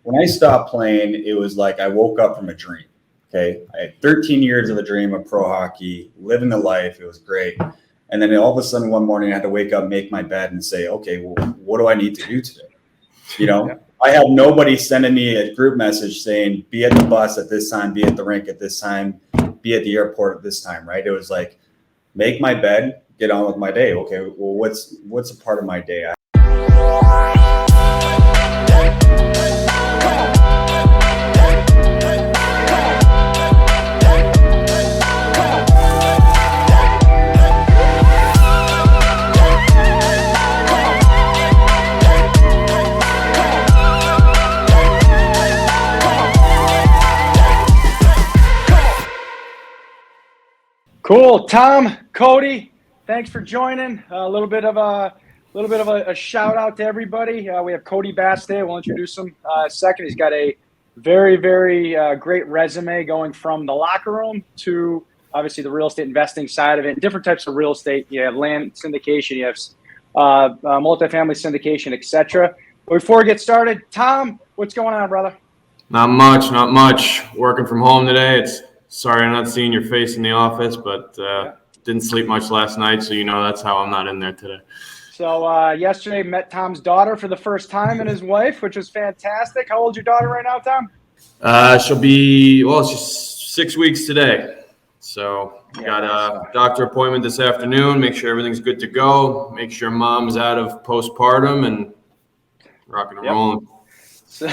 when I stopped playing, it was like I woke up from a dream. Okay. I had 13 years of a dream of pro hockey, living the life. It was great. And then all of a sudden one morning I had to wake up, make my bed and say, okay, well, what do I need to do today? You know, yeah. I have nobody sending me a group message saying, be at the bus at this time, be at the rink at this time, be at the airport at this time, right? It was like, make my bed, get on with my day. Okay, well, what's a part of my day? Cool, Tom, Cody, thanks for joining. A little bit of a shout out to everybody. We have Cody Bass today. We'll introduce him second. He's got a very, very great resume going from the locker room to obviously the real estate investing side of it. Different types of real estate. You have land syndication, you have multifamily syndication, etc. Before we get started, Tom, what's going on, brother? Not much. Working from home today. Sorry I'm not seeing your face in the office, but didn't sleep much last night, so that's how I'm not in there today. So yesterday met Tom's daughter for the first time and his wife, which was fantastic. How old's your daughter right now, Tom? She's 6 weeks today. So got a doctor appointment this afternoon, make sure everything's good to go, make sure mom's out of postpartum and rocking and rolling. You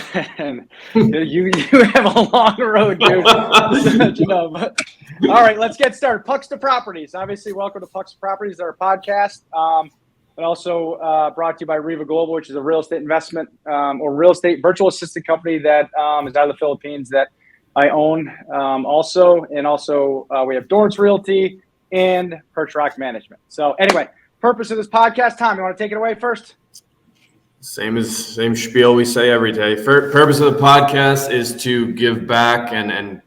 have a long road, dude. But, all right, let's get started. Pucks to Properties. Obviously, welcome to Pucks to Properties, our podcast. But also brought to you by REVA Global, which is a real estate investment or real estate virtual assistant company that is out of the Philippines that I own also. And also we have Dorrance Realty and Perch Rock Management. So anyway, purpose of this podcast, Tom, you want to take it away first? Same spiel we say every day. Purpose of the podcast is to give back and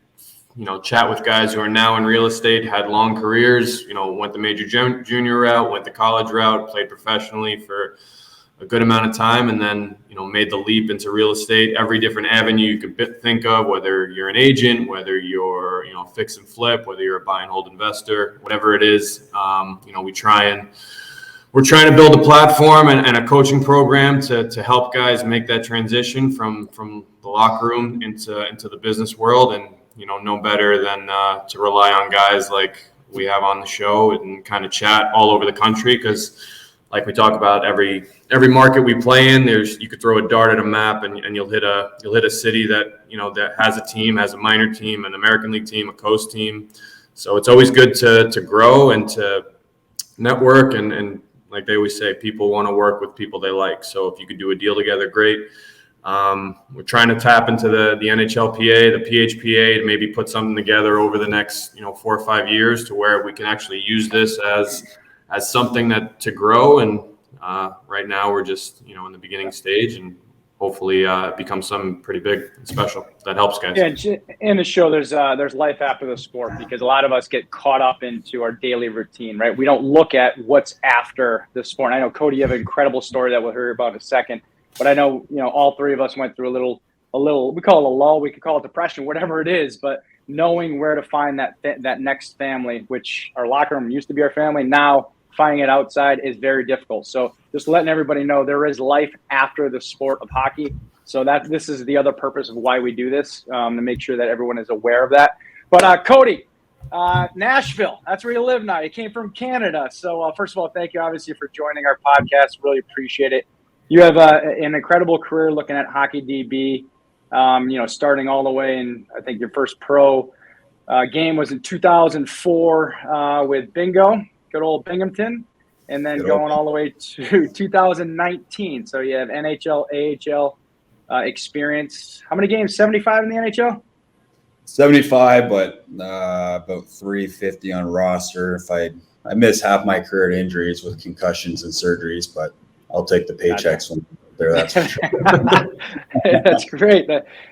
chat with guys who are now in real estate, had long careers, went the major junior route, went the college route, played professionally for a good amount of time, and then made the leap into real estate. Every different avenue you could think of, whether you're an agent, whether you're fix and flip, whether you're a buy and hold investor, whatever it is, we're trying to build a platform and a coaching program to help guys make that transition from the locker room into the business world. And, no better than to rely on guys like we have on the show and kind of chat all over the country. Because like we talk about, every market we play in, you could throw a dart at a map and you'll hit a city that, that has a team, has a minor team, an American League team, a coast team. So it's always good to grow and to network and like they always say, people want to work with people they like. So if you could do a deal together, great. We're trying to tap into the NHLPA, the PHPA to maybe put something together over the next 4 or 5 years to where we can actually use this as something to grow. And right now we're just in the beginning stage, and hopefully it becomes something pretty big and special that helps guys. Yeah, in the show, there's life after the sport, because a lot of us get caught up into our daily routine, right? We don't look at what's after the sport. I know, Cody, you have an incredible story that we'll hear about in a second, but I know, all three of us went through a little, we call it a lull, we could call it depression, whatever it is, but knowing where to find that next family, which our locker room used to be our family, now finding it outside is very difficult. So just letting everybody know there is life after the sport of hockey. So this is the other purpose of why we do this, to make sure that everyone is aware of that. But Cody, Nashville, that's where you live now. You came from Canada. So first of all, thank you obviously for joining our podcast. Really appreciate it. You have an incredible career looking at hockey DB, starting all the way in, I think your first pro game was in 2004 with Bingo. Good old Binghamton, and then going all the way to 2019. So you have NHL, AHL experience. How many games? 75 in the NHL? 75, but about 350 on roster. If I miss half my career to injuries with concussions and surgeries, but I'll take the paychecks when there. That's for sure. That's great.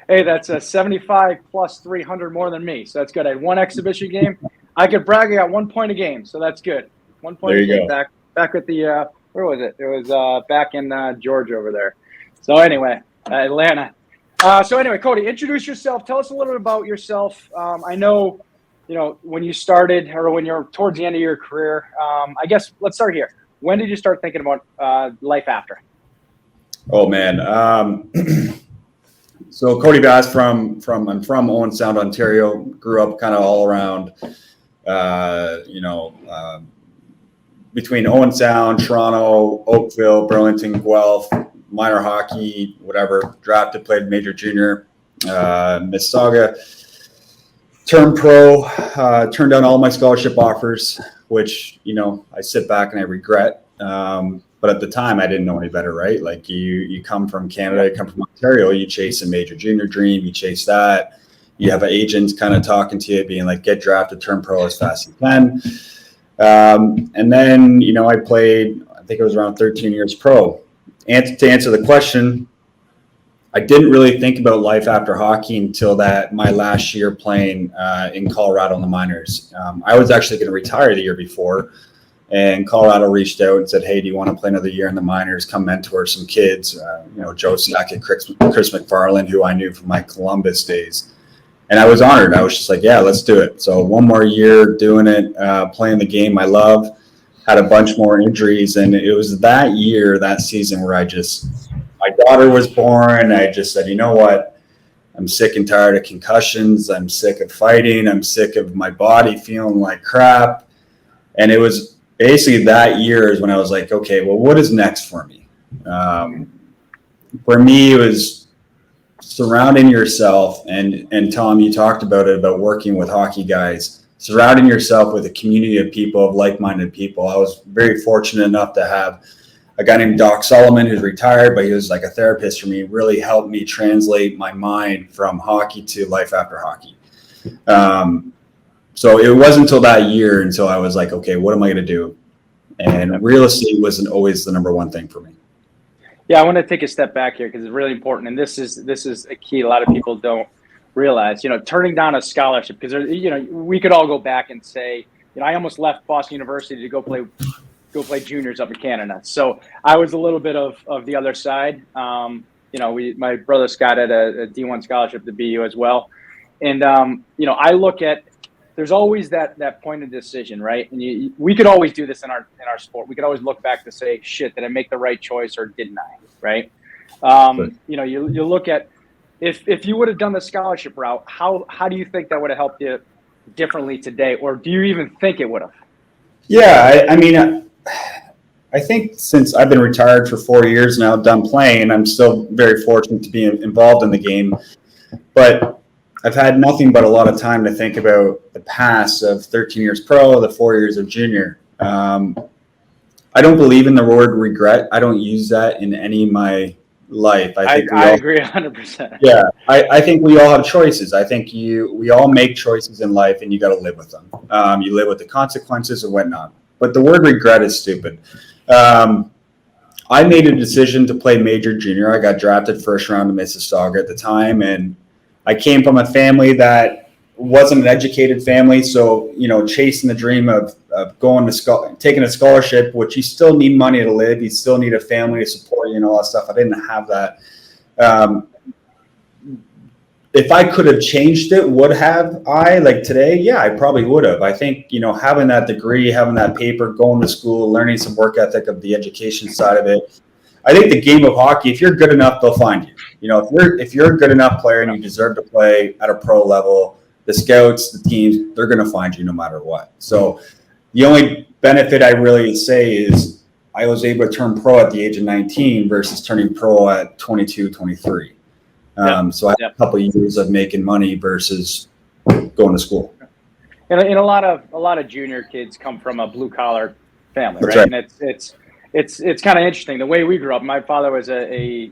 That's a 75 plus 300 more than me. So that's good. I had one exhibition game. I could brag. I got 1 point a game, so that's good. 1 point a game back at the where was it? It was back in Georgia over there. So anyway, Atlanta. So anyway, Cody, introduce yourself. Tell us a little bit about yourself. I know, when you started or when you're towards the end of your career, I guess let's start here. When did you start thinking about life after? Oh man. So Cody Bass I'm from Owen Sound, Ontario. Grew up kind of all around, between Owen Sound, Toronto, Oakville, Burlington, Guelph, minor hockey, whatever. Drafted, played major, junior, Mississauga. Turned pro, turned down all my scholarship offers, which, I sit back and I regret. But at the time I didn't know any better, right? Like you come from Canada, you come from Ontario, you chase a major junior dream, you chase that. You have an agent kind of talking to you, being like, get drafted, turn pro as fast as you can. And then, I played, I think it was around 13 years pro. And to answer the question, I didn't really think about life after hockey until my last year playing in Colorado in the minors. I was actually going to retire the year before, and Colorado reached out and said, hey, do you want to play another year in the minors? Come mentor some kids. Joe Sackett, Chris McFarland, who I knew from my Columbus days. And I was honored. I was just like, yeah, let's do it. So one more year doing it, playing the game I love. Had a bunch more injuries, and it was that season where my daughter was born. I just said, you know what? I'm sick and tired of concussions. I'm sick of fighting. I'm sick of my body feeling like crap. And it was basically that year is when I was like, okay, well, what is next for me? For me, it was surrounding yourself, and Tom, you talked about it, about working with hockey guys, surrounding yourself with a community of people, of like-minded people. I was very fortunate enough to have a guy named Doc Solomon, who's retired, but he was like a therapist for me, really helped me translate my mind from hockey to life after hockey. So it wasn't until that year until I was like, okay, what am I going to do? And real estate wasn't always the number one thing for me. Yeah, I want to take a step back here because it's really important, and this is a key. A lot of people don't realize, turning down a scholarship, because we could all go back and say, I almost left Boston University to go play juniors up in Canada. So I was a little bit of the other side. My brother Scott had a D1 scholarship to BU as well, and I look at, there's always that point of decision, right? And we could always do this in our sport. We could always look back to say, shit, did I make the right choice or didn't I? Right? You look at, if you would have done the scholarship route, how do you think that would have helped you differently today, or do you even think it would have? Yeah, I think since I've been retired for 4 years now, done playing, I'm still very fortunate to be involved in the game, but I've had nothing but a lot of time to think about the past of 13 years pro, the 4 years of junior. I don't believe in the word regret. I don't use that in any of my life. I agree 100%. Yeah, I think we all have choices. I think we all make choices in life, and you got to live with them. You live with the consequences or whatnot. But the word regret is stupid. I made a decision to play major junior. I got drafted first round to Mississauga at the time, and I came from a family that wasn't an educated family. So, chasing the dream of going to taking a scholarship, which you still need money to live. You still need a family to support you and all that stuff. I didn't have that. If I could have changed it, would have I, like today? Yeah, I probably would have. I think, having that degree, having that paper, going to school, learning some work ethic of the education side of it. I think the game of hockey, if you're good enough, they'll find you. If you're a good enough player and you deserve to play at a pro level, the scouts, the teams, they're going to find you no matter what. So the only benefit I really say is I was able to turn pro at the age of 19 versus turning pro at 22, 23. So I had a couple of years of making money versus going to school. And a lot of junior kids come from a blue collar family, That's right? right. And it's kind of interesting the way we grew up. My father was a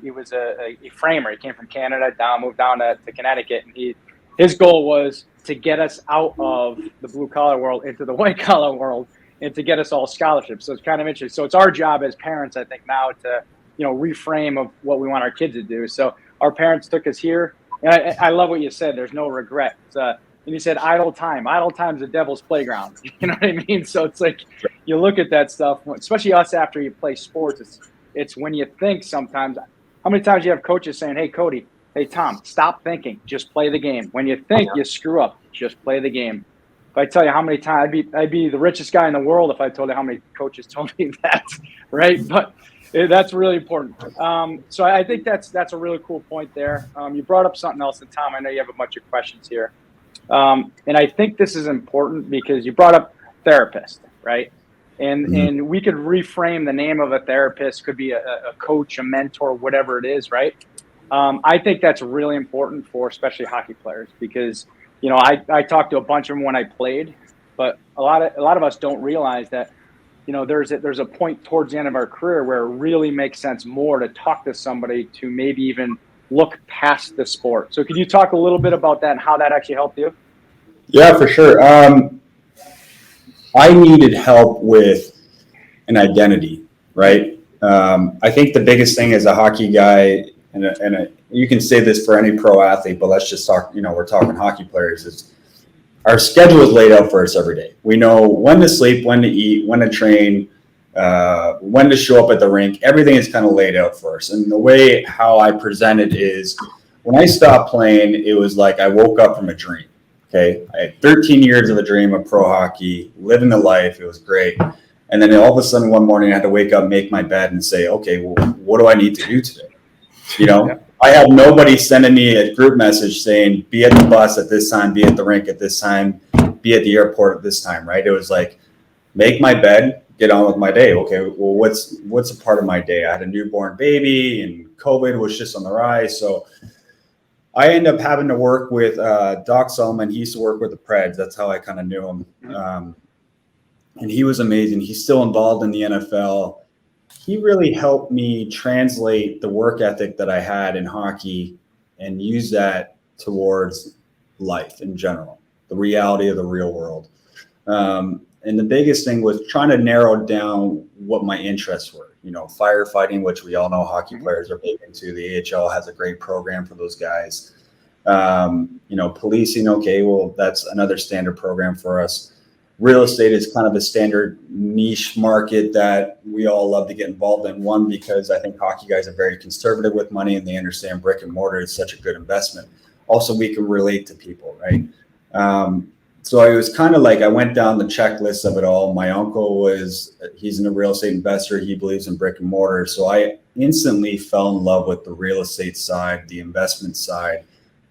framer. He came from Canada, moved down to Connecticut, and his goal was to get us out of the blue collar world into the white collar world, and to get us all scholarships. So it's kind of interesting. So it's our job as parents, I think, now to reframe of what we want our kids to do. So our parents took us here, and I love what you said. There's no regret. And you said idle time. Idle time is the devil's playground. You know what I mean? So it's like you look at that stuff, especially us after you play sports. It's when you think sometimes. How many times you have coaches saying, "Hey, Cody, Hey, Tom, stop thinking. Just play the game. When you think, you screw up. Just play the game. If I tell you how many times, I'd be the richest guy in the world if I told you how many coaches told me that, right? But that's really important. So I think that's a really cool point there. You brought up something else, and Tom, I know you have a bunch of questions here. And I think this is important because you brought up therapist, right? And we could reframe the name of a therapist, could be a coach, a mentor, whatever it is, right? I think that's really important for especially hockey players because, you know, I talked to a bunch of them when I played, but a lot of us don't realize that, you know, there's a point towards the end of our career where it really makes sense more to talk to somebody to maybe even look past the sport. So could you talk a little bit about that and how that actually helped you? Yeah, for sure. I needed help with an identity, right? I think the biggest thing as a hockey guy, and you can say this for any pro athlete, but let's just talk, you know, we're talking hockey players, is our schedule is laid out for us every day. We know when to sleep, when to eat, when to train, when to show up at the rink. Everything is kind of laid out for us. And the way how I present it is when I stopped playing, it was like I woke up from a dream. Okay. I had 13 years of a dream of pro hockey, living the life. It was great. And then all of a sudden one morning I had to wake up, make my bed and say, okay, well, what do I need to do today? You know, yeah. I had nobody sending me a group message saying, be at the bus at this time, be at the rink at this time, be at the airport at this time, right? It was like, make my bed, get on with my day. Okay, well, what's a part of my day? I had a newborn baby and COVID was just on the rise. So I ended up having to work with Doc Solomon. He used to work with the Preds. That's how I kind of knew him. And he was amazing. He's still involved in the NFL. He really helped me translate the work ethic that I had in hockey and use that towards life in general, the reality of the real world. And the biggest thing was trying to narrow down what my interests were. You know, firefighting, which we all know hockey players are big into. The AHL has a great program for those guys. You know, policing, okay, well, that's another standard program for us. Real estate is kind of a standard niche market that we all love to get involved in. One, because I think hockey guys are very conservative with money and they understand brick and mortar is such a good investment. Also, we can relate to people, right? So I was kind of like, I went down the checklist of it all. My uncle he's a real estate investor. He believes in brick and mortar. So I instantly fell in love with the real estate side, the investment side.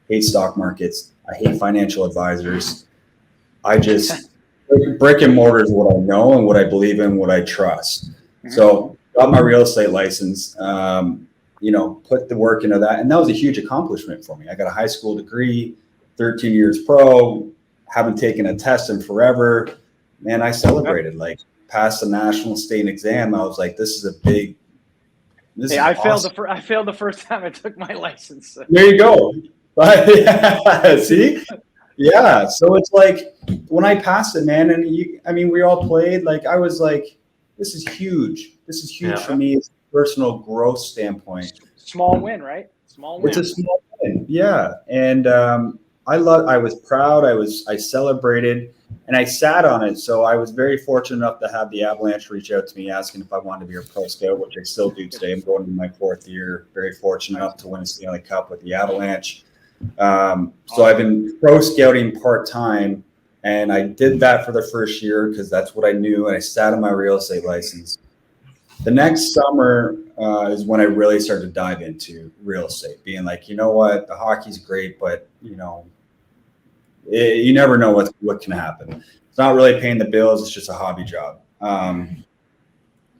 Hate stock markets. I hate financial advisors. Brick and mortar is what I know and what I believe in, what I trust. So got my real estate license, you know, put the work into that. And that was a huge accomplishment for me. I got a high school degree, 13 years pro, haven't taken a test in forever. Man, I celebrated, like passed the national state exam. I was like, this is a big, I failed the first time I took my license. There you go. Yeah, see? Yeah. So it's like when I passed it, man, and we all played, like, I was like, this is huge. This is huge for me as a personal growth standpoint. Small win, right? Small win. It's a small win. Yeah. And I was proud. I celebrated and I sat on it. So I was very fortunate enough to have the Avalanche reach out to me asking if I wanted to be a pro scout, which I still do today. I'm going into my 4th year, very fortunate enough to win a Stanley Cup with the Avalanche. So I've been pro scouting part-time, and I did that for the first year because that's what I knew. And I sat on my real estate license. The next summer is when I really started to dive into real estate, being like, you know what, the hockey's great, but you know, you never know what can happen. It's not really paying the bills. It's just a hobby job.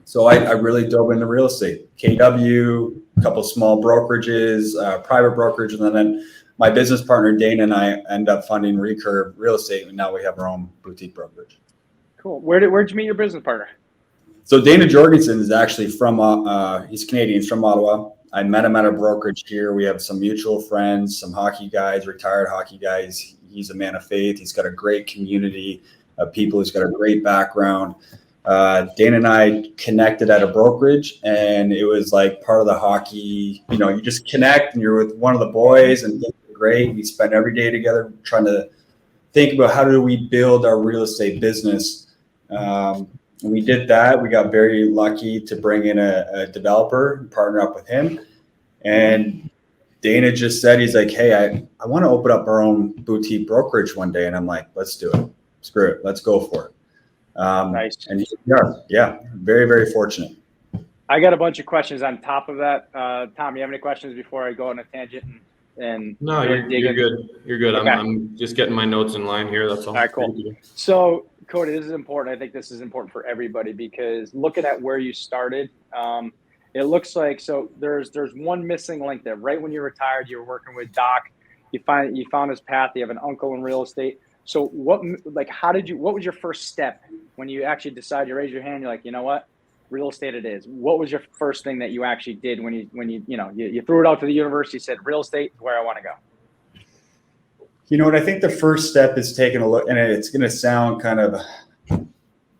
So I really dove into real estate, KW, a couple small brokerages, private brokerage, and then my business partner, Dana, and I end up funding Recurve Real Estate, and now we have our own boutique brokerage. Cool. Where'd you meet your business partner? So Dana Jorgensen is actually from, he's Canadian, he's from Ottawa. I met him at a brokerage here. We have some mutual friends, some hockey guys, retired hockey guys. He's a man of faith. He's got a great community of people. He's got a great background. Dana and I connected at a brokerage, and it was like part of the hockey, you know, you just connect and you're with one of the boys and things are great. We spend every day together trying to think about how do we build our real estate business. And we did that. We got very lucky to bring in a developer and partner up with him. And Dana just said, he's like, hey, I want to open up our own boutique brokerage one day. And I'm like, let's do it. Screw it. Let's go for it. Nice. And yeah, very, very fortunate. I got a bunch of questions on top of that. Tom, you have any questions before I go on a tangent? No, you're good. You're good. Okay. I'm just getting my notes in line here. That's all. All right, cool. So, Cody, this is important. I think this is important for everybody because looking at where you started, it looks like there's one missing link there. Right when you retired, you were working with Doc. You found his path. You have an uncle in real estate. So what was your first step when you actually decided to raise your hand? You're like, you know what, real estate it is. What was your first thing that you actually did when you threw it out to the university, said real estate is where I want to go? You know what? I think the first step is taking a look, and it's going to sound kind of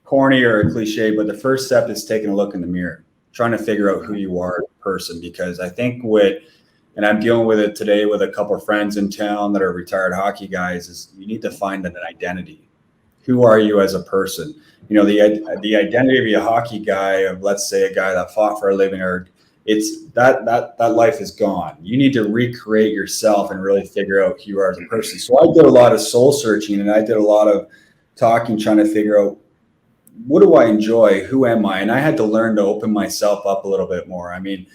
corny or a cliche, but the first step is taking a look in the mirror, trying to figure out who you are as a person. Because I think and I'm dealing with it today with a couple of friends in town that are retired hockey guys, is you need to find an identity. Who are you as a person? You know, the identity of a hockey guy, of let's say a guy that fought for a living, or it's that life is gone. You need to recreate yourself and really figure out who you are as a person. So I did a lot of soul searching, and I did a lot of talking, trying to figure out, what do I enjoy? Who am I? And I had to learn to open myself up a little bit more. I mean,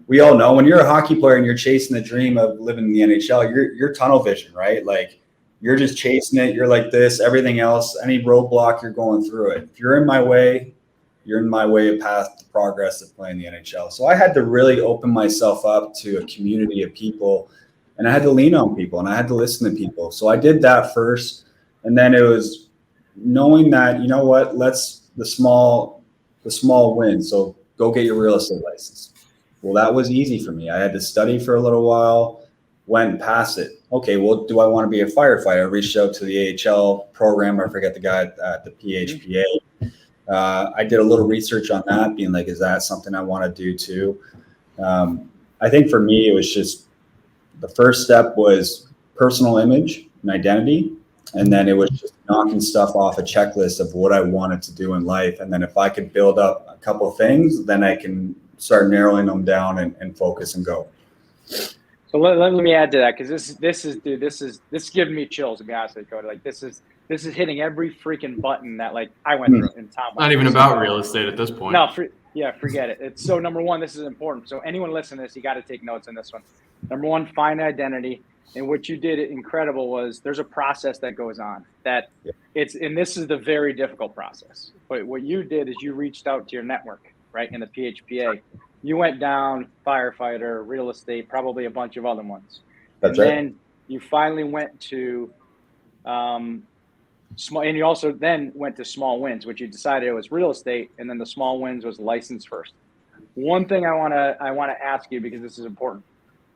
we all know when you're a hockey player and you're chasing the dream of living in the NHL, you're tunnel vision, right? Like, you're just chasing it. You're like this, everything else, any roadblock, you're going through it. If you're in my way, you're in my way of path to progress of playing the NHL. So I had to really open myself up to a community of people, and I had to lean on people, and I had to listen to people. So I did that first. And then it was knowing that, you know what, the small wins. So go get your real estate license. Well, that was easy for me. I had to study for a little while, went past it. Okay, well, do I want to be a firefighter? I reached out to the AHL program. I forget the guy at the PHPA. I did a little research on that, being like, is that something I want to do too? I think for me, it was just the first step was personal image and identity. And then it was just knocking stuff off a checklist of what I wanted to do in life. And then if I could build up a couple of things, then I can start narrowing them down and focus and go. So let me add to that, because this is giving me chills, to be honest with you, Cody. Like, this is hitting every freaking button that, like, I went through in Tom. Not even about real estate at this point. No, forget it. It's so, number one, this is important. So anyone listening to this, you got to take notes on this one. Number one, find identity. And what you did incredible was there's a process that goes on and this is the very difficult process. But what you did is you reached out to your network, right? In the PHPA, you went down firefighter, real estate, probably a bunch of other ones. That's and right. Then you finally went to small, and you also then went to small wins, which you decided it was real estate, and then the small wins was license first. One thing I want to ask you, because this is important.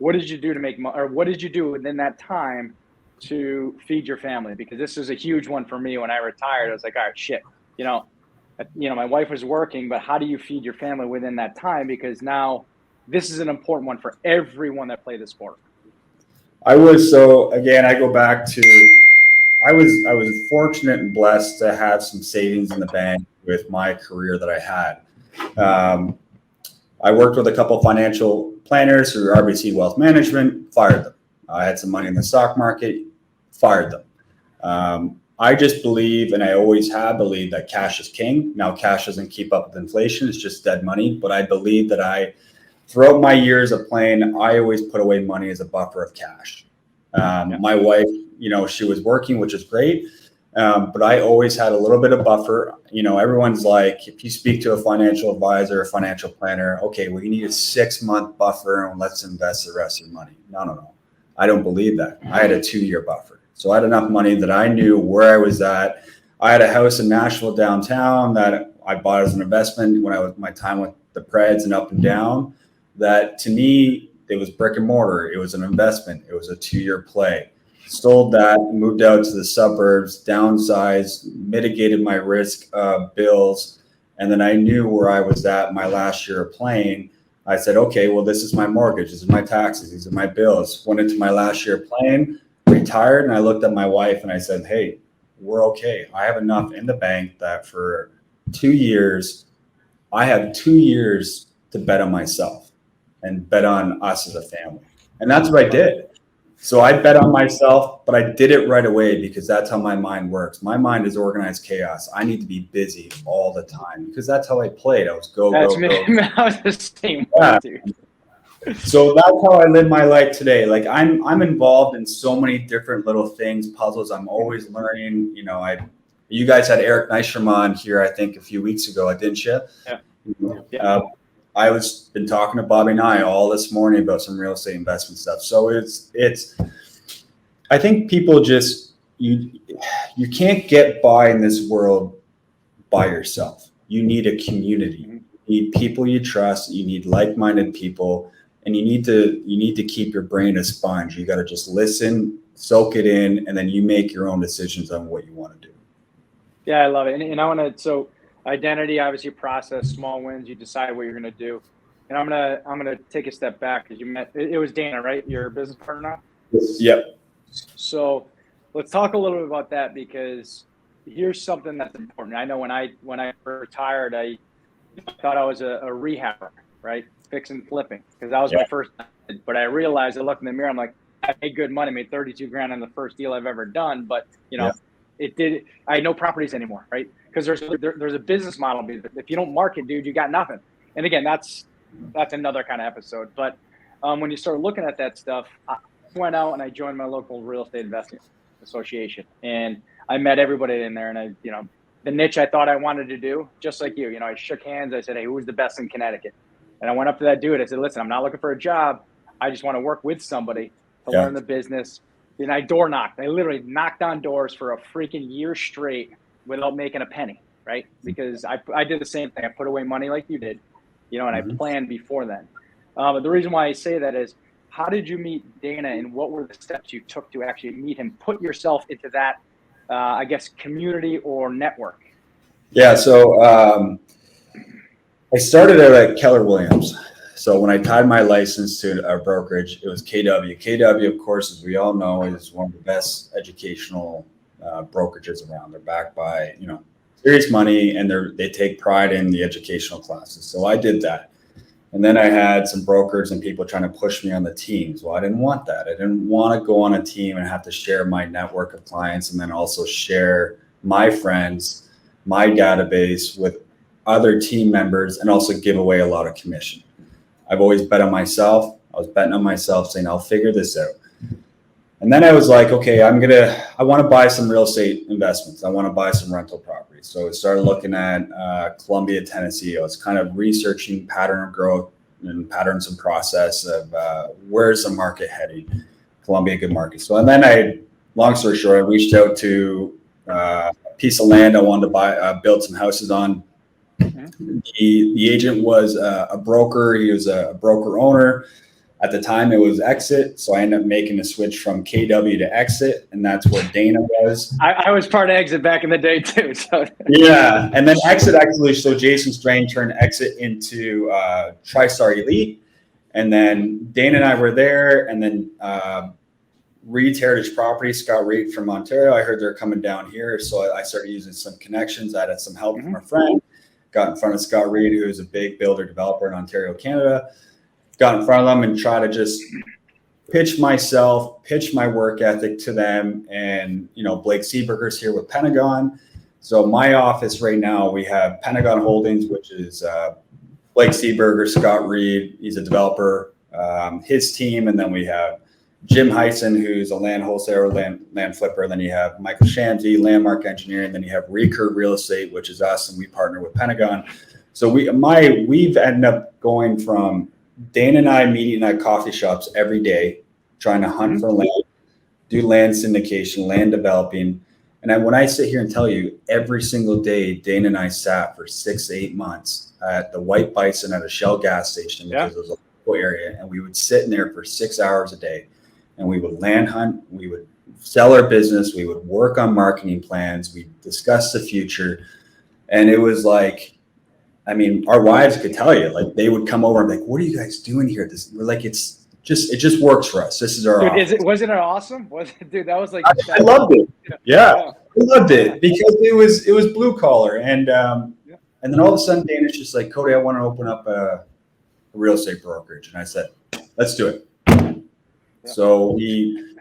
What did you do to make money, or what did you do within that time to feed your family? Because this is a huge one for me. When I retired, I was like, all right, shit, my wife was working, but how do you feed your family within that time? Because now this is an important one for everyone that played the sport. I go back to, I was fortunate and blessed to have some savings in the bank with my career that I had. I worked with a couple of financial planners through RBC Wealth Management, fired them. I had some money in the stock market, fired them. I just believe, and I always have believed, that cash is king. Now, cash doesn't keep up with inflation. It's just dead money. But I believe that throughout my years of playing, I always put away money as a buffer of cash. My wife, she was working, which is great. But I always had a little bit of buffer. Everyone's like, if you speak to a financial advisor, a financial planner, okay, well, you need a 6-month buffer and let's invest the rest of your money. No. I don't believe that. I had a 2-year buffer. So I had enough money that I knew where I was at. I had a house in Nashville downtown that I bought as an investment when I was my time with the Preds and up and down. That to me, it was brick and mortar. It was an investment. It was a 2-year play. Sold that, moved out to the suburbs, downsized, mitigated my risk of bills. And then I knew where I was at my last year of playing. I said, okay, well, this is my mortgage. This is my taxes. These are my bills. Went into my last year of playing, retired. And I looked at my wife and I said, hey, we're okay. I have enough in the bank that for 2 years, I have 2 years to bet on myself and bet on us as a family. And that's what I did. So I bet on myself, but I did it right away because that's how my mind works. My mind is organized chaos. I need to be busy all the time because that's how I played. I was go. I was the same way, dude. So that's how I live my life today. Like I'm involved in so many different little things, puzzles. I'm always learning. You know, you guys had Eric Nystrom on here, I think, a few weeks ago, didn't you? Yeah. I was been talking to Bobby and I all this morning about some real estate investment stuff. So it's I think people just you can't get by in this world by yourself. You need a community. You need people you trust. You need like-minded people, and you need to keep your brain a sponge. You got to just listen, soak it in, and then you make your own decisions on what you want to do. Yeah, I love it, and I want to so. Identity, obviously, process, small wins. You decide what you're going to do, and I'm gonna take a step back because you met. It was Dana, right? Your business partner now. Yep. So let's talk a little bit about that because here's something that's important. I know when I retired, I thought I was a rehabber, right? Fixing flipping because that was my first. But I realized I looked in the mirror. I'm like, I made good money, made $32,000 on the first deal I've ever done, but it did. I had no properties anymore, right? Because there's a business model. If you don't market, dude, you got nothing. And again, that's another kind of episode. But when you start looking at that stuff, I went out and I joined my local real estate investing association, and I met everybody in there. And the niche I thought I wanted to do, just like you. I shook hands. I said, hey, who's the best in Connecticut? And I went up to that dude. I said, listen, I'm not looking for a job. I just want to work with somebody to learn the business. And I door knocked. I literally knocked on doors for a freaking year straight without making a penny, right? Because I did the same thing. I put away money like you did, and I planned before then. But the reason why I say that is, how did you meet Dana, and what were the steps you took to actually meet him, put yourself into that, I guess, community or network? Yeah, so I started out at Keller Williams. So when I tied my license to our brokerage, it was KW. KW, of course, as we all know, is one of the best educational brokerages around. They're backed by serious money, and they take pride in the educational classes. So I did that, and then I had some brokers and people trying to push me on the teams. Well, I didn't want that. I didn't want to go on a team and have to share my network of clients, and then also share my friends, my database with other team members, and also give away a lot of commission. I've always bet on myself. I was betting on myself, saying I'll figure this out. And then I was like, okay, I want to buy some real estate investments. I want to buy some rental properties. So I started looking at Columbia, Tennessee. I was kind of researching pattern of growth and patterns and process of where's the market heading. Columbia, good market. So, and then long story short, I reached out to a piece of land I wanted to buy, build some houses on. The agent was a broker. He was a broker owner. At the time, it was Exit. So I ended up making the switch from KW to Exit, and that's where Dana was. I was part of Exit back in the day too. So yeah, and then Exit actually, so Jason Strain turned Exit into TriStar Elite, and then Dana and I were there, and then Reed's Heritage Property, Scott Reed from Ontario. I heard they're coming down here, so I started using some connections. I had some help from a friend. Got in front of Scott Reed, who's a big builder developer in Ontario, Canada. Got in front of them and try to just pitch myself, pitch my work ethic to them. And, Blake Seeberger's here with Pentagon. So my office right now, we have Pentagon Holdings, which is Blake Seeberger, Scott Reed. He's a developer, his team. And then we have Jim Heisen, who's a land wholesaler, land flipper. Then you have Michael Shamsey, landmark engineering. Then you have Recurve Real Estate, which is us, and we partner with Pentagon. So we've ended up going from Dana and I meeting at coffee shops every day, trying to hunt for land, do land syndication, land developing. And when I sit here and tell you, every single day, Dana and I sat for 6 to 8 months at the White Bison at a Shell gas station, because it was a local area, and we would sit in there for 6 hours a day. And we would land hunt, we would sell our business, we would work on marketing plans, we discuss the future. And it was like, our wives could tell you, like, they would come over and be like, what are you guys doing here? We're like, it just works for us. This is our dude, wasn't it awesome? Dude, that was like I loved it. Yeah. I loved it because it was blue collar. And then all of a sudden Dana's just like, Cody, I want to open up a real estate brokerage. And I said, let's do it. So we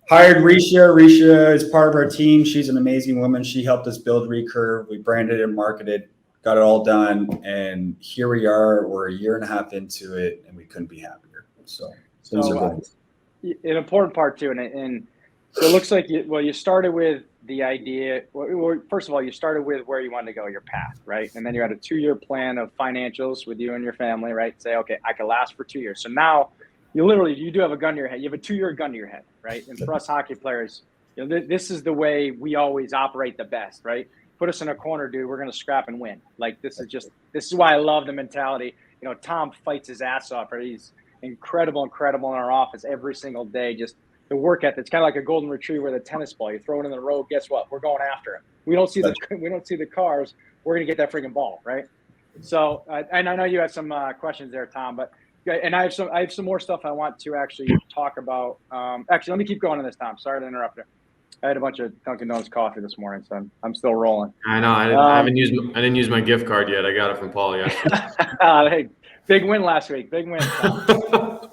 hired Risha. Risha is part of our team. She's an amazing woman. She helped us build Recurve. We branded and marketed, got it all done. And here we are. We're a year and a half into it, and we couldn't be happier. So things are going. An important part too. And so it looks like you started with the idea. Well, first of all, you started with where you wanted to go, your path, right? And then you had a 2-year plan of financials with you and your family, right? Say, okay, I can last for 2 years. So now you do have a gun to your head. You have a 2-year gun to your head, right? And for us hockey players, this is the way we always operate the best, right? Put us in a corner, dude. We're going to scrap and win. Like, this is why I love the mentality. Tom fights his ass off, right? He's incredible in our office every single day. Just the work ethic. It's kind of like a golden retriever with a tennis ball. You throw it in the road. Guess what? We're going after him. We don't see the cars. We're going to get that freaking ball, right? So, and I know you have some questions there, Tom, but and I have some more stuff I want to actually talk about. Actually, let me keep going on this, Tom. Sorry to interrupt you. I had a bunch of Dunkin' Donuts coffee this morning, so I'm still rolling. I know. I didn't use my gift card yet. I got it from Paul yesterday. Hey, big win last week. Big win, Tom.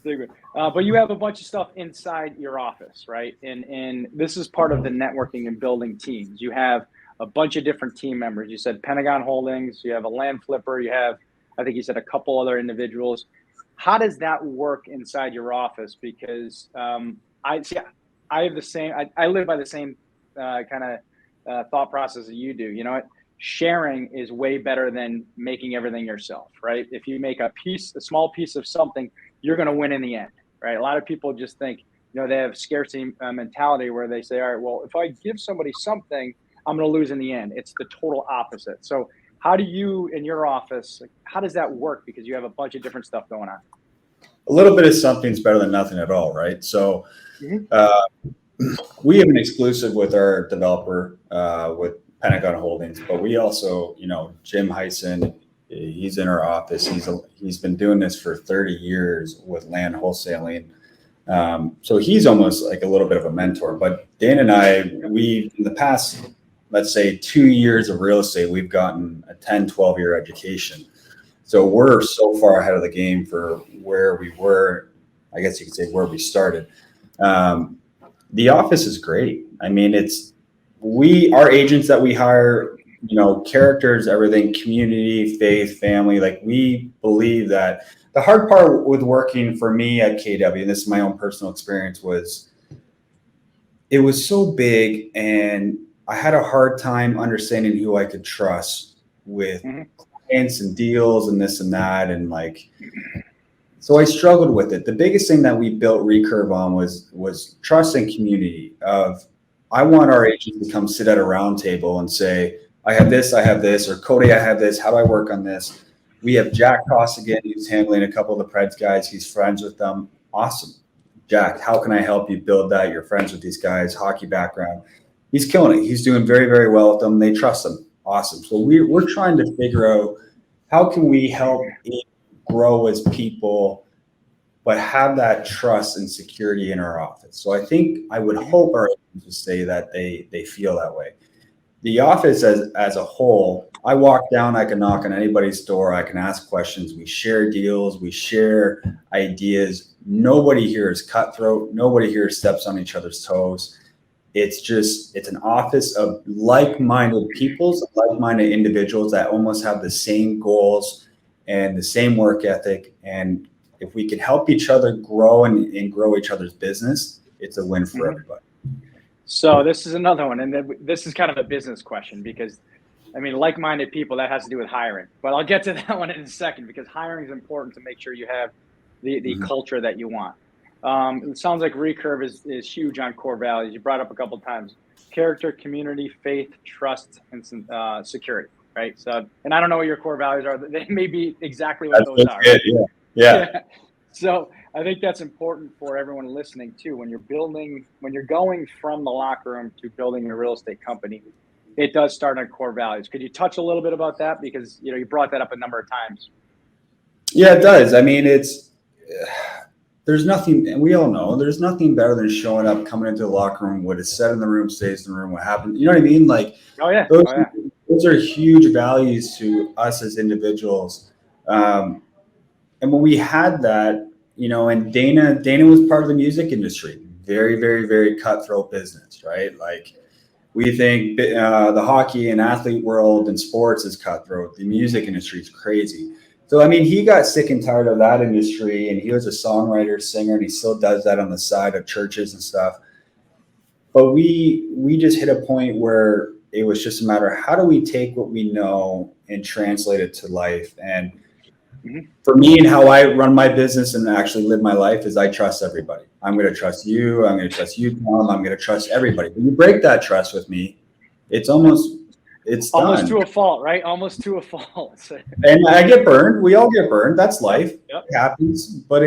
Big win. But you have a bunch of stuff inside your office, right? And this is part of the networking and building teams. You have a bunch of different team members. You said Pentagon Holdings. You have a land flipper. You have, I think you said, a couple other individuals. How does that work inside your office? Because I have the same. I live by the same kind of thought process that you do. You know what? Sharing is way better than making everything yourself, right? If you make a small piece of something, you're going to win in the end, right? A lot of people just think, they have scarcity mentality where they say, all right, well, if I give somebody something, I'm going to lose in the end. It's the total opposite. So how do you, in your office, how does that work? Because you have a bunch of different stuff going on. A little bit of something's better than nothing at all, right? So we have an exclusive with our developer with Pentagon Holdings, but we also, Jim Heisen, he's in our office. He's been doing this for 30 years with land wholesaling. So he's almost like a little bit of a mentor. But Dan and I, in the past, let's say 2 years of real estate, we've gotten a 10, 12-year education. So we're so far ahead of the game for where we were, I guess you could say where we started. The office is great. I mean, our agents that we hire, characters, everything, community, faith, family, like we believe that the hard part with working for me at KW, and this is my own personal experience, was it was so big and I had a hard time understanding who I could trust with clients and deals and this and that. And so I struggled with it. The biggest thing that we built Recurve on was trust and community I want our agents to come sit at a round table and say, I have this, or Cody, I have this. How do I work on this? We have Jack Costigan, who's handling a couple of the Preds guys. He's friends with them. Awesome. Jack, how can I help you build that? You're friends with these guys, hockey background. He's killing it. He's doing very, very well with them. They trust him. Awesome. So we're trying to figure out how can we help grow as people, but have that trust and security in our office. So I would hope our agents would say that they feel that way. The office as a whole, I walk down, I can knock on anybody's door, I can ask questions, we share deals, we share ideas. Nobody here is cutthroat. Nobody here steps on each other's toes. It's an office of like-minded like-minded individuals that almost have the same goals and the same work ethic. And if we can help each other grow and grow each other's business, it's a win for everybody. So this is another one, and this is kind of a business question because, like-minded people, that has to do with hiring. But I'll get to that one in a second because hiring is important to make sure you have the culture that you want. It sounds like Recurve is huge on core values. You brought up a couple of times: character, community, faith, trust, and security. Right. So, and I don't know what your core values are. They may be exactly what those are. Right? Yeah. So I think that's important for everyone listening too. When you're going from the locker room to building a real estate company, it does start on core values. Could you touch a little bit about that? Because, you brought that up a number of times. Yeah, it does. There's nothing, and we all know there's nothing better than showing up, coming into the locker room, what is said in the room stays in the room, what happened. You know what I mean? Those are huge values to us as individuals. And when we had that, and Dana was part of the music industry. Very, very, very cutthroat business, right? Like we think the hockey and athlete world and sports is cutthroat. The music industry is crazy. So, I mean, he got sick and tired of that industry, and he was a songwriter, singer, and he still does that on the side of churches and stuff. But we just hit a point where it was just a matter of how do we take what we know and translate it to life. And for me and how I run my business and actually live my life is I trust everybody. I'm going to trust you. I'm going to trust you, Tom. I'm going to trust everybody. When you break that trust with me, it's almost done. To a fault, right? Almost to a fault. And I get burned. We all get burned. That's life. Yep. It happens. But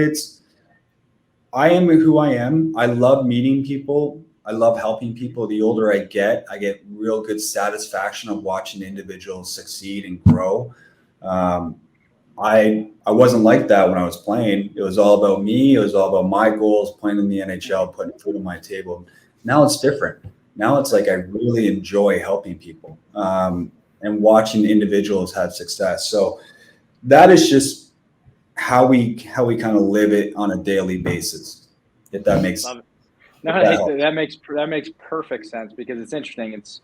I am who I am. I love meeting people. I love helping people. The older I get real good satisfaction of watching individuals succeed and grow. I wasn't like that when I was playing. It was all about me. It was all about my goals, playing in the NHL, putting food on my table. Now it's different. Now it's like I really enjoy helping people and watching individuals have success. So that is just how we kind of live it on a daily basis. If that makes sense. That makes perfect sense, because it's interesting. It's,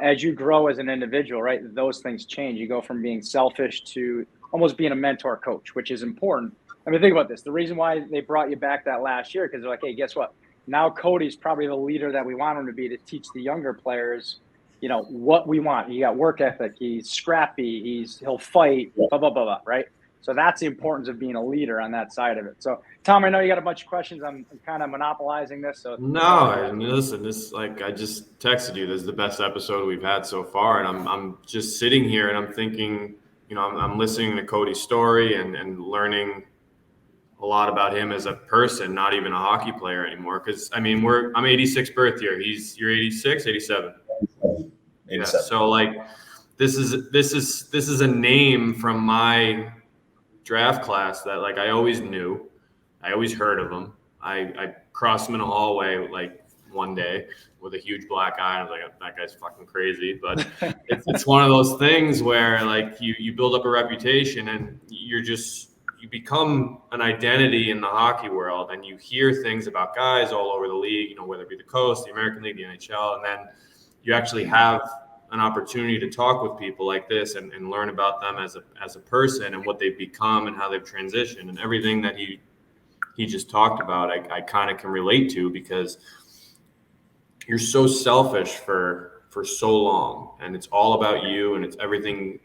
as you grow as an individual, right, those things change. You go from being selfish to almost being a mentor coach, which is important. I mean, think about this. The reason why they brought you back that last year, because they're like, hey, guess what? Now Cody's probably the leader that we want him to be, to teach the younger players, what we want. He got work ethic. He's scrappy. He'll fight, blah, blah, blah, blah, right? So that's the importance of being a leader on that side of it. So, Tom, I know you got a bunch of questions. I'm kind of monopolizing this. So no, I mean, listen, this, like, I just texted you. This is the best episode we've had so far, and I'm just sitting here and I'm thinking, I'm listening to Cody's story and learning a lot about him as a person, not even a hockey player anymore. Because I mean, I'm 86 birth year. You're 86, 87. 87. Yeah. So like, this is a name from my draft class that, like, I always knew. I always heard of him. I crossed him in a hallway like one day with a huge black eye. I was like, that guy's fucking crazy. But it's one of those things where, like, you build up a reputation and you become an identity in the hockey world, and you hear things about guys all over the league, whether it be the Coast, the American League, the NHL, and then you actually have an opportunity to talk with people like this and learn about them as a person and what they've become and how they've transitioned, and everything that he just talked about. I kind of can relate to, because you're so selfish for so long, and it's all about you, and it's everything.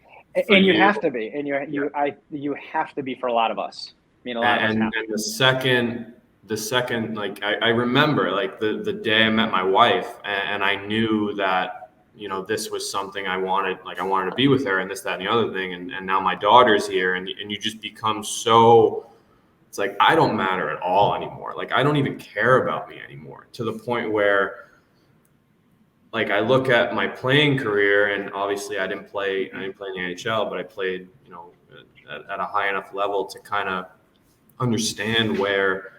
And you have to be, and you have to be for a lot of us. I mean, a lot of us have to. And the second, like, I remember, like, the day I met my wife, and I knew that, this was something I wanted. Like, I wanted to be with her, and this, that, and the other thing. And now my daughter's here, and you just become so. It's like, I don't matter at all anymore. Like, I don't even care about me anymore, to the point where, like, I look at my playing career, and obviously I didn't play in the NHL, but I played, at a high enough level to kind of understand where,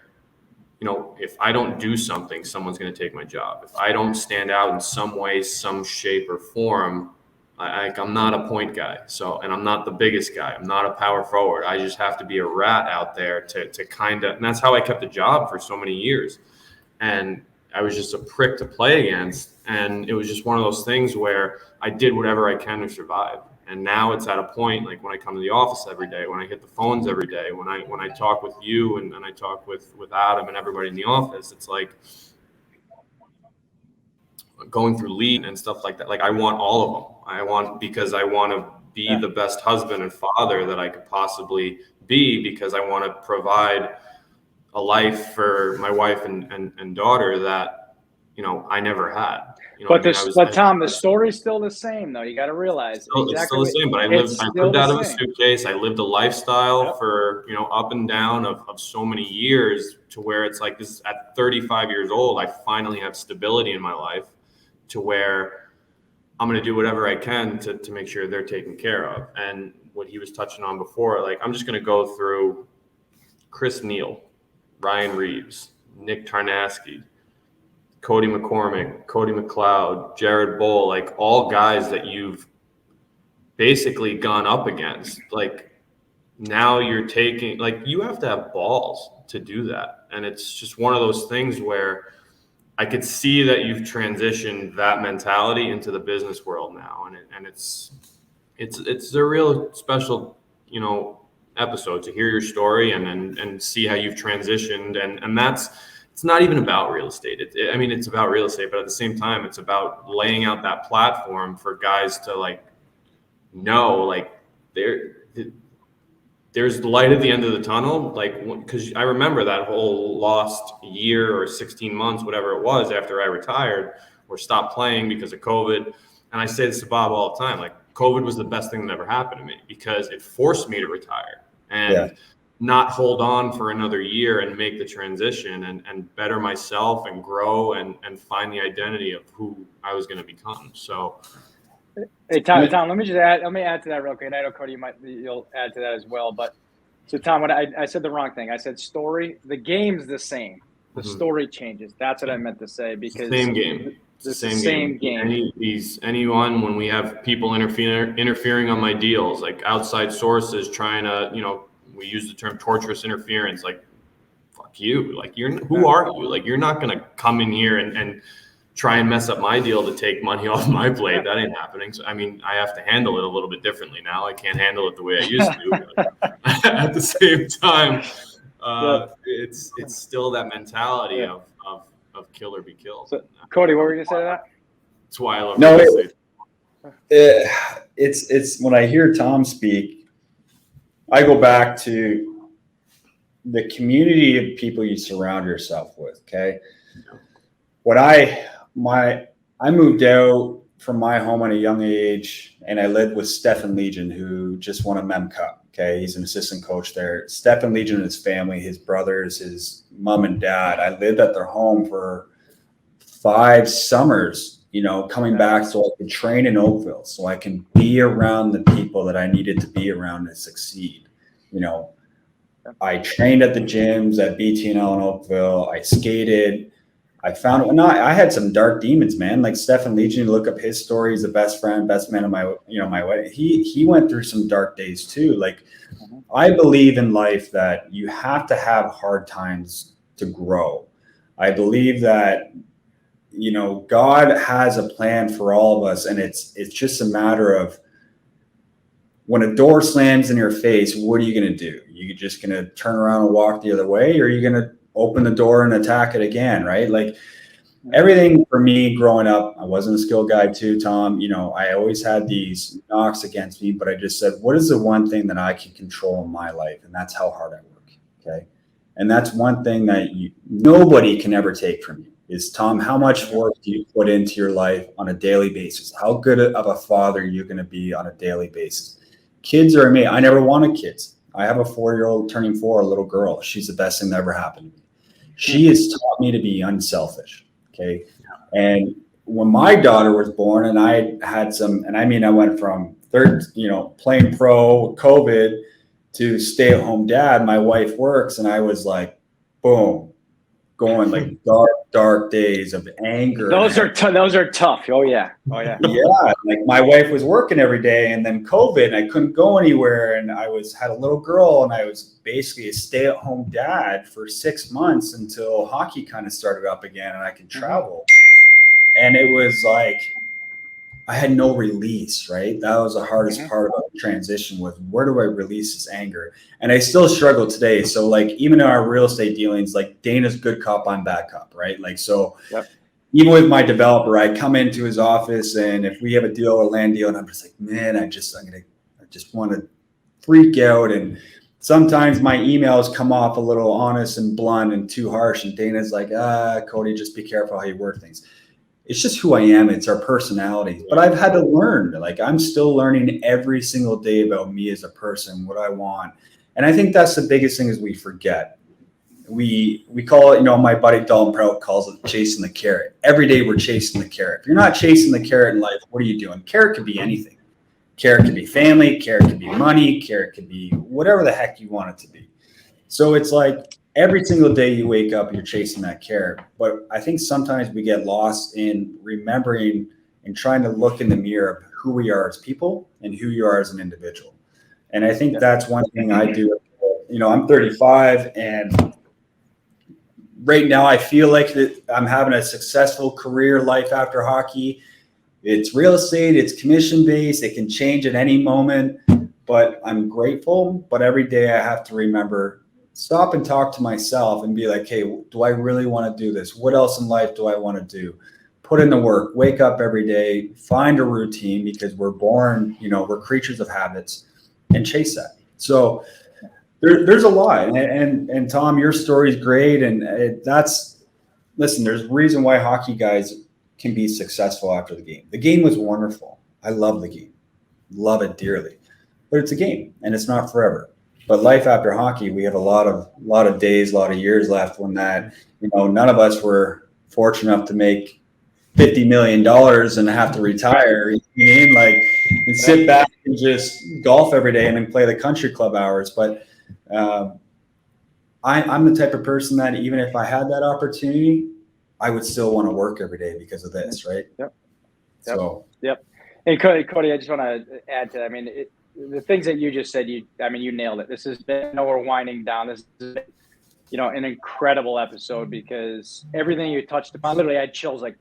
if I don't do something, someone's going to take my job. If I don't stand out in some way, some shape or form, I'm not a point guy. So, and I'm not the biggest guy. I'm not a power forward. I just have to be a rat out there to kind of, and that's how I kept the job for so many years. And I was just a prick to play against. And it was just one of those things where I did whatever I can to survive. And now it's at a point, like, when I come to the office every day, when I hit the phones every day, when I talk with you and I talk with Adam and everybody in the office, it's like going through lead and stuff like that. Like, I want all of them. Because I want to be the best husband and father that I could possibly be, because I want to provide a life for my wife and daughter that, I never had. But Tom, the story's still the same, though. You got to realize it's still the same. But I lived out of a suitcase. I lived a lifestyle for up and down of so many years, to where it's like, this at 35 years old, I finally have stability in my life, to where I'm going to do whatever I can to make sure they're taken care of. And what he was touching on before, like, I'm just going to go through Chris Neal, Ryan Reeves, Nick Tarnasky, Cody McCormick, Cody McLeod, Jared Boll, like, all guys that you've basically gone up against. Like, now you're taking, like, you have to have balls to do that. And it's just one of those things where I could see that you've transitioned that mentality into the business world now. And it's a real special, you know, episode to hear your story and see how you've transitioned. And that's, it's not even about real estate. I mean, it's about real estate, but at the same time, it's about laying out that platform for guys to like know, like there's light at the end of the tunnel. Like, because I remember that whole lost year or 16 months, whatever it was, after I retired or stopped playing because of COVID. And I say this to Bob all the time, like, COVID was the best thing that ever happened to me because it forced me to retire and not hold on for another year and make the transition and better myself and grow and find the identity of who I was going to become. So, hey, Tom, let me add to that real quick. I know, Cody, you'll add to that as well. But so, Tom, I said the wrong thing. I said story. The game's the same. The story changes. That's what I meant to say, because same game. It's the same game. Anyone, when we have people interfering on my deals, like outside sources trying to, you know, we use the term torturous interference, like, fuck you. Like, who are you? Like, you're not going to come in here and try and mess up my deal to take money off my plate. That ain't happening. So, I mean, I have to handle it a little bit differently now. I can't handle it the way I used to. But at the same time, it's still that mentality of kill or be killed. So, Cody, what were you going to say to that? That's why I love it's when I hear Tom speak, I go back to the community of people you surround yourself with. Okay. When I moved out from my home at a young age, and I lived with Stefan Legion, who just won a Mem Cup. Okay. He's an assistant coach there. Stefan Legion and his family, his brothers, his mom and dad. I lived at their home for 5 summers, you know, coming back so I could train in Oakville, so I can be around the people that I needed to be around to succeed. You know, I trained at the gyms at BTNL in Oakville. I skated. I had some dark demons, man. Like Stefan Legion, you look up his story. He's the best man of my wedding. He went through some dark days too. Like, I believe in life that you have to have hard times to grow. I believe that, you know, God has a plan for all of us, and it's just a matter of, when a door slams in your face, what are you going to do? You just going to turn around and walk the other way, or are you going to open the door and attack it again, right? Like, everything for me growing up, I wasn't a skill guy too, Tom. You know, I always had these knocks against me, but I just said, what is the one thing that I can control in my life? And that's how hard I work. Okay. And that's one thing that nobody can ever take from you is, Tom, how much work do you put into your life on a daily basis? How good of a father are you going to be on a daily basis? Kids are me. I never wanted kids. I have a 4-year-old turning 4, a little girl. She's the best thing that ever happened to me. She has taught me to be unselfish. Okay. And when my daughter was born, and I had I went from playing pro, COVID, to stay-at-home dad. My wife works, and I was like, boom, going like dark days of anger. Those are tough. Oh yeah. Yeah. Like, my wife was working every day, and then COVID, and I couldn't go anywhere. And I had a little girl, and I was basically a stay-at-home dad for 6 months until hockey kind of started up again and I could travel. And it was like, I had no release, right? That was the hardest part about the transition, was where do I release this anger? And I still struggle today. So, like, even in our real estate dealings, like, Dana's good cop, I'm bad cop, right? Like, so even with my developer, I come into his office, and if we have a deal or land deal, and I'm just like, man, I just want to freak out. And sometimes my emails come off a little honest and blunt and too harsh. And Dana's like, Cody, just be careful how you word things. It's just who I am. It's our personality. But I've had to learn. Like, I'm still learning every single day about me as a person, what I want. And I think that's the biggest thing is we forget. We call it, you know, my buddy Dalton Prout calls it chasing the carrot. Every day we're chasing the carrot. If you're not chasing the carrot in life, what are you doing? Carrot could be anything. Carrot could be family. Carrot could be money. Carrot could be whatever the heck you want it to be. So it's like, every single day you wake up, you're chasing that carrot. But I think sometimes we get lost in remembering and trying to look in the mirror of who we are as people and who you are as an individual. And I think that's one thing I do. You know, I'm 35, and right now I feel like that I'm having a successful career life after hockey. It's real estate, it's commission based, it can change at any moment, but I'm grateful. But every day I have to remember, stop and talk to myself and be like, hey, do I really want to do this? What else in life do I want to do? Put in the work, wake up every day, find a routine, because we're born, you know, we're creatures of habits, and chase that. So there's a lot. And Tom, your story is great. And listen, there's a reason why hockey guys can be successful after the game. The game was wonderful. I love the game, love it dearly, but it's a game and it's not forever. But life after hockey, we have a lot of days, a lot of years left when that, you know, none of us were fortunate enough to make $50 million and have to retire, you mean, like, and sit back and just golf every day and then play the country club hours. But I'm the type of person that even if I had that opportunity, I would still want to work every day because of this, right? Yep. So. Yep. And Cody, I just want to add to that. I mean, the things that you just said, you nailed it. This has been, we're winding down. This is, you know, an incredible episode, because everything you touched upon, literally I had chills like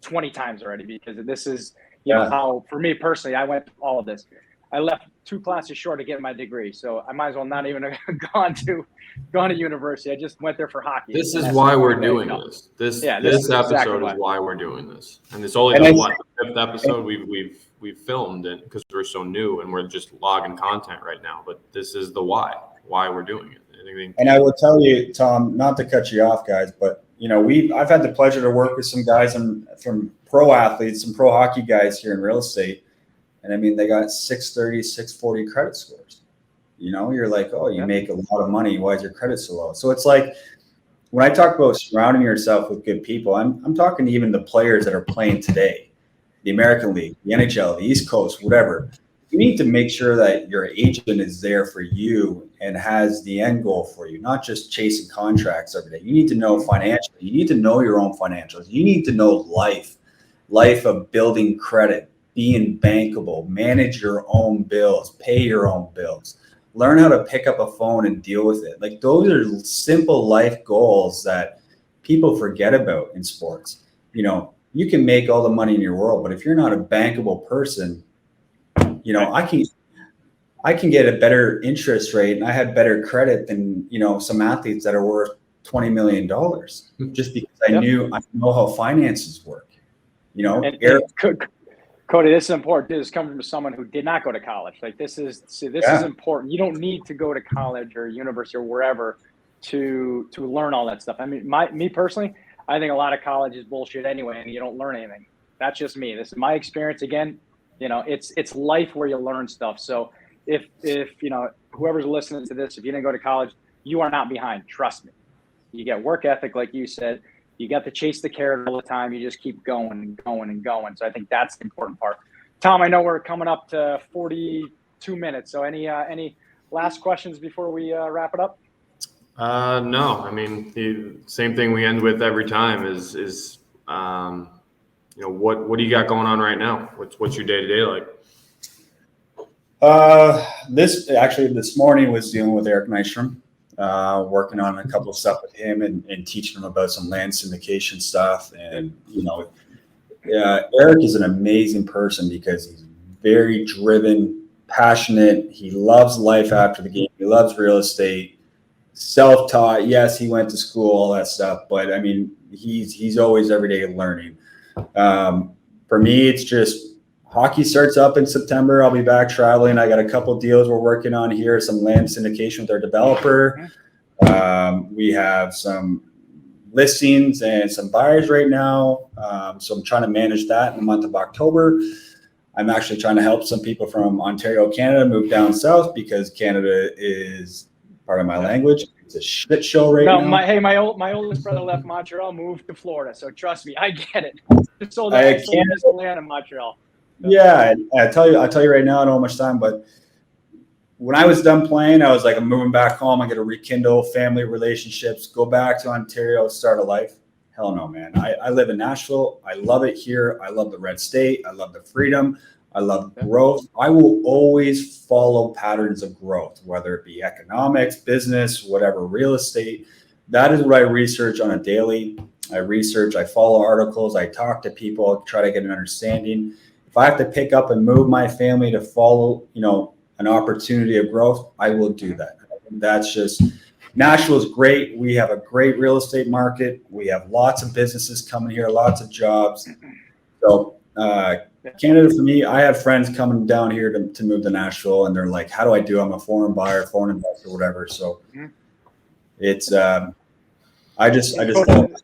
20 times already, because this is, you know, how, for me personally, I went through all of this. I left 2 classes short to get my degree, so I might as well not even have gone to university. I just went there for hockey. This is why we're doing this. This episode exactly is why we're doing this, and it's only the 5th episode we've filmed, and because we're so new and we're just logging content right now. But this is the why we're doing it. And I will tell you, Tom, not to cut you off, guys, but you know, I've had the pleasure to work with some guys from pro athletes, some pro hockey guys here in real estate. And I mean, they got 630, 640 credit scores. You know, you're like, oh, you make a lot of money. Why is your credit so low? So it's like, when I talk about surrounding yourself with good people, I'm talking even the players that are playing today, the American League, the NHL, the East Coast, whatever. You need to make sure that your agent is there for you and has the end goal for you, not just chasing contracts every day. You need to know financially. You need to know your own financials. You need to know life of building credit, being bankable, manage your own bills, pay your own bills, learn how to pick up a phone and deal with it. Like, those are simple life goals that people forget about in sports. You know, you can make all the money in your world, but if you're not a bankable person, you know, I can get a better interest rate, and I had better credit than, you know, some athletes that are worth $20 million just because I know how finances work. You know, Cody, this is important. This is coming from someone who did not go to college. Like, this is important. You don't need to go to college or university or wherever to learn all that stuff. I mean, me personally, I think a lot of college is bullshit anyway, and you don't learn anything. That's just me. This is my experience. Again, you know, it's life where you learn stuff. So if you know, whoever's listening to this, if you didn't go to college, you are not behind. Trust me. You get work ethic, like you said. You got to chase the carrot all the time. You just keep going and going and going. So I think that's the important part. Tom, I know we're coming up to 42 minutes. So any last questions before we wrap it up? No. I mean, the same thing we end with every time is you know, what do you got going on right now? What's your day-to-day like? This morning was dealing with Eric Nystrom, working on a couple of stuff with him and teaching him about some land syndication stuff. And, you know, Eric is an amazing person because he's very driven, passionate. He loves life after the game. He loves real estate, self-taught. Yes, he went to school, all that stuff. But I mean, he's always every day learning. For me, it's just hockey starts up in September. I'll be back traveling. I got a couple deals we're working on here, some land syndication with our developer. We have some listings and some buyers right now. So I'm trying to manage that in the month of October. I'm actually trying to help some people from Ontario, Canada move down south because Canada is, part of my language, it's a shit show right now. My oldest brother left Montreal, moved to Florida. So trust me, I get it. Sold land in Montreal. Yeah, I tell you right now, I don't have much time, but when I was done playing, I was like, I'm moving back home. I got to rekindle family relationships, go back to Ontario, start a life. Hell no, man. I live in Nashville. I love it here. I love the red state. I love the freedom. I love growth. I will always follow patterns of growth, whether it be economics, business, whatever, real estate. That is what I research on a daily. I follow articles, I talk to people, try to get an understanding. If I have to pick up and move my family to follow, an opportunity of growth, I will do that. That's just, Nashville's great. We have a great real estate market. We have lots of businesses coming here, lots of jobs. So Canada, for me, I have friends coming down here to move to Nashville, and they're like, how do I do? I'm a foreign buyer, foreign investor, whatever. So it's, I just love it.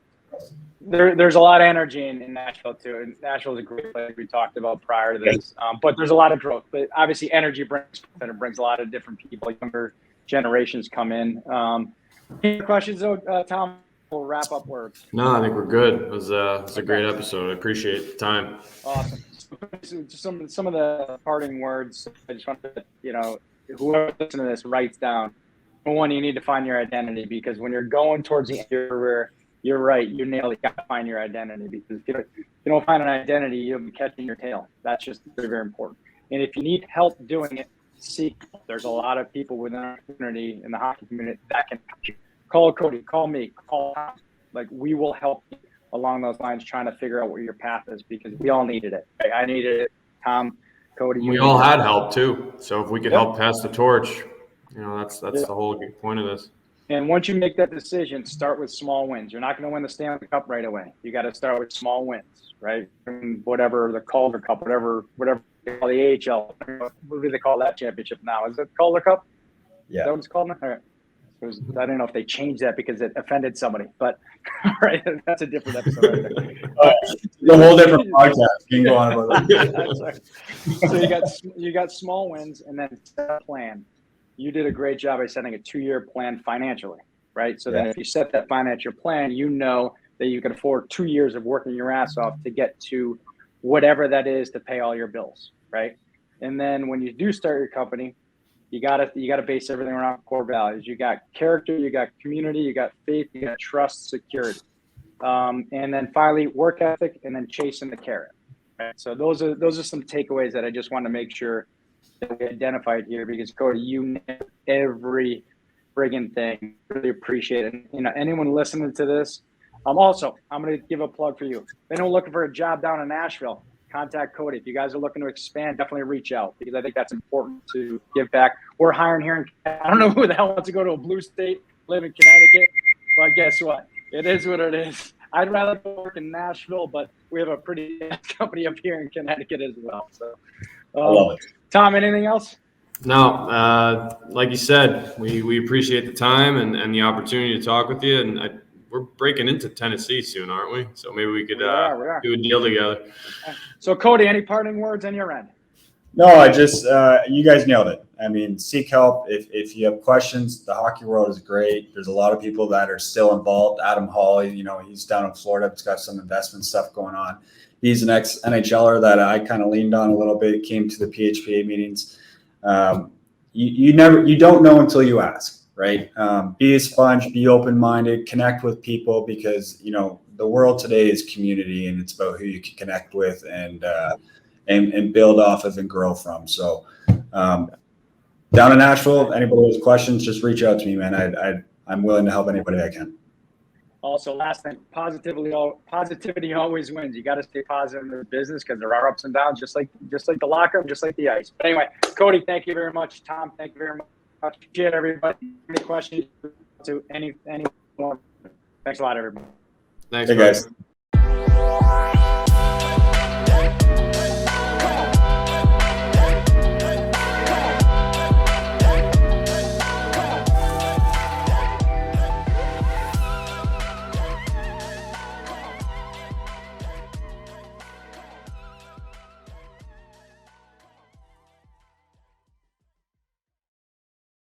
There's a lot of energy in Nashville too. And Nashville is a great place we talked about prior to this. But there's a lot of growth. But obviously, energy brings a lot of different people. Younger generations come in. Any questions, though, Tom? We'll wrap up words. No, I think we're good. It was a great episode. I appreciate the time. Awesome. So just some of the parting words. I just want to, whoever listens to this writes down. Number one, you need to find your identity, because when you're going towards the end of your career, you're right. You nailed it. You got to find your identity, because if you don't find an identity, you'll be catching your tail. That's just very, very important. And if you need help doing it, seek help. There's a lot of people within our community, in the hockey community, that can help you. Call Cody, call me, call Tom. Like, we will help you along those lines, trying to figure out what your path is, because we all needed it. Right? I needed it. Tom, Cody. We all had help too. So if we could help pass the torch, that's the whole point of this. And once you make that decision, start with small wins. You're not going to win the Stanley Cup right away. You got to start with small wins, right? And whatever the Calder Cup, whatever they call the AHL. What do they call that championship now? Is it Calder Cup? Yeah. Is that what it's called now? All right. I don't know if they changed that because it offended somebody, but all right, that's a different episode right there. A whole different podcast. You can go on about that. So you got small wins, and then set a plan. You did a great job by setting a 2-year plan financially, right? So then if you set that financial plan, you know that you can afford 2 years of working your ass off to get to whatever that is to pay all your bills, right? And then when you do start your company, you gotta base everything around core values. You got character, you got community, you got faith, you got trust, security, and then finally work ethic, and then chasing the carrot. Right? So those are some takeaways that I just want to make sure that we identified here, because Cody, you nailed every friggin' thing. Really appreciate it. Anyone listening to this, also, I'm going to give a plug for you. If anyone looking for a job down in Nashville, contact Cody. If you guys are looking to expand, definitely reach out, because I think that's important to give back. We're hiring here I don't know who the hell wants to go to a blue state, live in Connecticut, but guess what? It is what it is. I'd rather work in Nashville, but we have a pretty company up here in Connecticut as well. So, I love it. Tom, anything else? No, like you said, we appreciate the time and the opportunity to talk with you. And we're breaking into Tennessee soon, aren't we? So maybe we could do a deal together. So, Cody, any parting words on your end? No, I just you guys nailed it. I mean, seek help if you have questions. The hockey world is great. There's a lot of people that are still involved. Adam Hall, he's down in Florida. He's got some investment stuff going on. He's an ex-NHLer that I kind of leaned on a little bit. Came to the PHPA meetings. You don't know until you ask, right? Be a sponge, be open-minded, connect with people, because the world today is community, and it's about who you can connect with and build off of and grow from. So down in Nashville, anybody has questions, just reach out to me, man. I'm willing to help anybody I can. Also, last thing, positivity always wins. You got to stay positive in the business, because there are ups and downs, just like the locker room, just like the ice. But anyway, Cody, thank you very much. Tom, thank you very much. Appreciate everybody. Any questions to anyone? Thanks a lot, everybody. Thanks, hey, guys.